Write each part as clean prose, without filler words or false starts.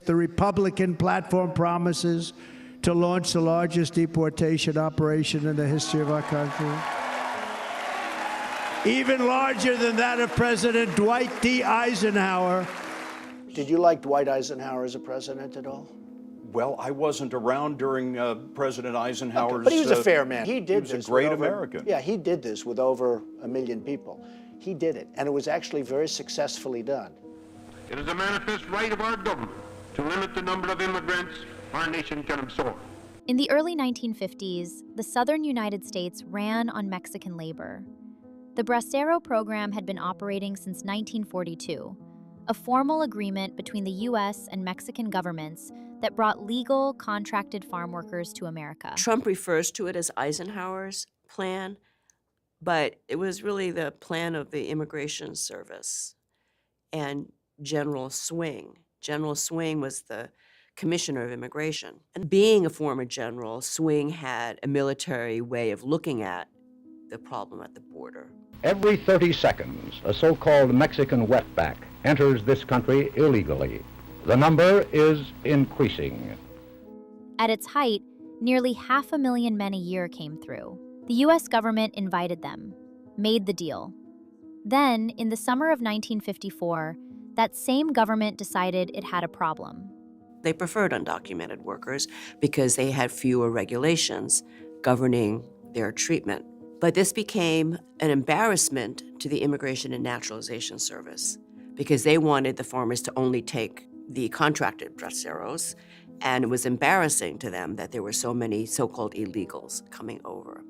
The Republican platform promises to launch the largest deportation operation in the history of our country, even larger than that of President Dwight D. Eisenhower. Did you like Dwight Eisenhower as a president at all? Well, I wasn't around during President Eisenhower's... Okay, but he was a fair man. He did this. He was a great American. Yeah, he did this with over 1 million people. He did it, and it was actually very successfully done. It is a manifest right of our government to limit the number of immigrants our nation can absorb. In the early 1950s, the southern United States ran on Mexican labor. The Bracero Program had been operating since 1942, a formal agreement between the U.S. and Mexican governments that brought legal, contracted farm workers to America. Trump refers to it as Eisenhower's plan, but it was really the plan of the Immigration Service and General Swing. General Swing was the Commissioner of Immigration. And being a former general, Swing had a military way of looking at the problem at the border. Every 30 seconds, a so-called Mexican wetback enters this country illegally. The number is increasing. At its height, nearly 500,000 men a year came through. The U.S. government invited them, made the deal. Then, in the summer of 1954, that same government decided it had a problem. They preferred undocumented workers because they had fewer regulations governing their treatment. But this became an embarrassment to the Immigration and Naturalization Service because they wanted the farmers to only take the contracted braceros, and it was embarrassing to them that there were so many so-called illegals coming over.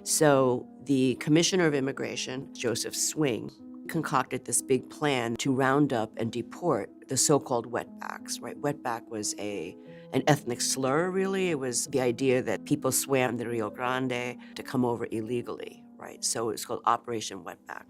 So the Commissioner of Immigration, Joseph Swing, concocted this big plan to round up and deport the so-called wetbacks, right? Wetback was an ethnic slur, really. It was the idea that people swam the Rio Grande to come over illegally, right? So it's called Operation Wetback.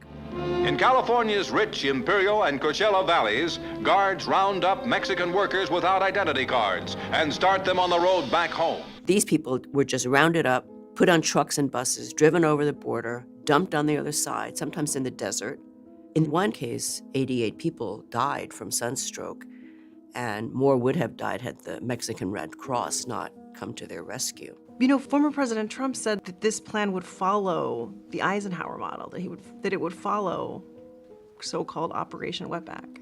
In California's rich Imperial and Coachella valleys, guards round up Mexican workers without identity cards and start them on the road back home. These people were just rounded up, put on trucks and buses, driven over the border, dumped on the other side, sometimes in the desert. In one case, 88 people died from sunstroke, and more would have died had the Mexican Red Cross not come to their rescue. You know, former President Trump said that this plan would follow the Eisenhower model, that it would follow so-called Operation Wetback.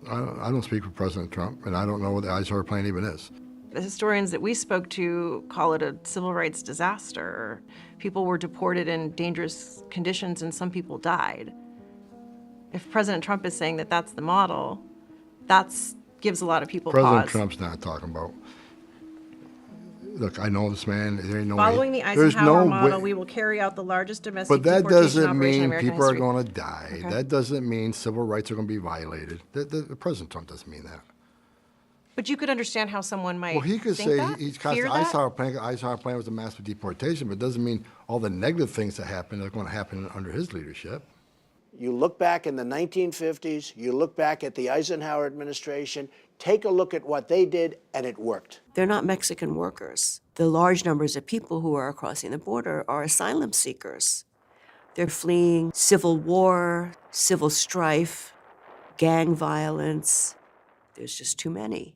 I don't speak for President Trump, and I don't know what the Eisenhower plan even is. The historians that we spoke to call it a civil rights disaster. People were deported in dangerous conditions, and some people died. If President Trump is saying that that's the model, that gives a lot of people President pause. Trump's not talking about. Look, I know this man. There ain't no Following way. the Eisenhower model, way. we will carry out the largest domestic But that deportation doesn't operation in mean American people are history. going to die. Okay. That doesn't mean civil rights are going to be violated. President Trump doesn't mean that. But you could understand how someone might Well, he could think say that? he's got Fear the that? Eisenhower plan was a massive deportation, but it doesn't mean all the negative things that happen are going to happen under his leadership. You look back in the 1950s, you look back at the Eisenhower administration, take a look at what they did, and it worked. They're not Mexican workers. The large numbers of people who are crossing the border are asylum seekers. They're fleeing civil war, civil strife, gang violence. There's just too many.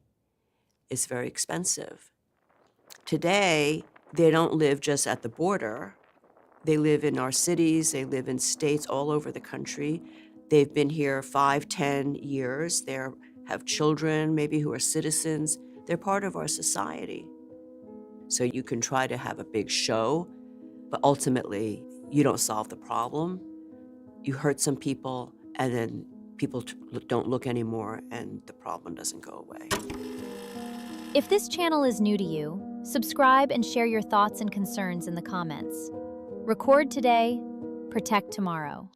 It's very expensive. Today, they don't live just at the border. They live in our cities, they live in states all over the country. They've been here 5, 10 years. They have children, maybe who are citizens. They're part of our society. So you can try to have a big show, but ultimately, you don't solve the problem. You hurt some people, and then people don't look anymore, and the problem doesn't go away. If this channel is new to you, subscribe and share your thoughts and concerns in the comments. Record today, protect tomorrow.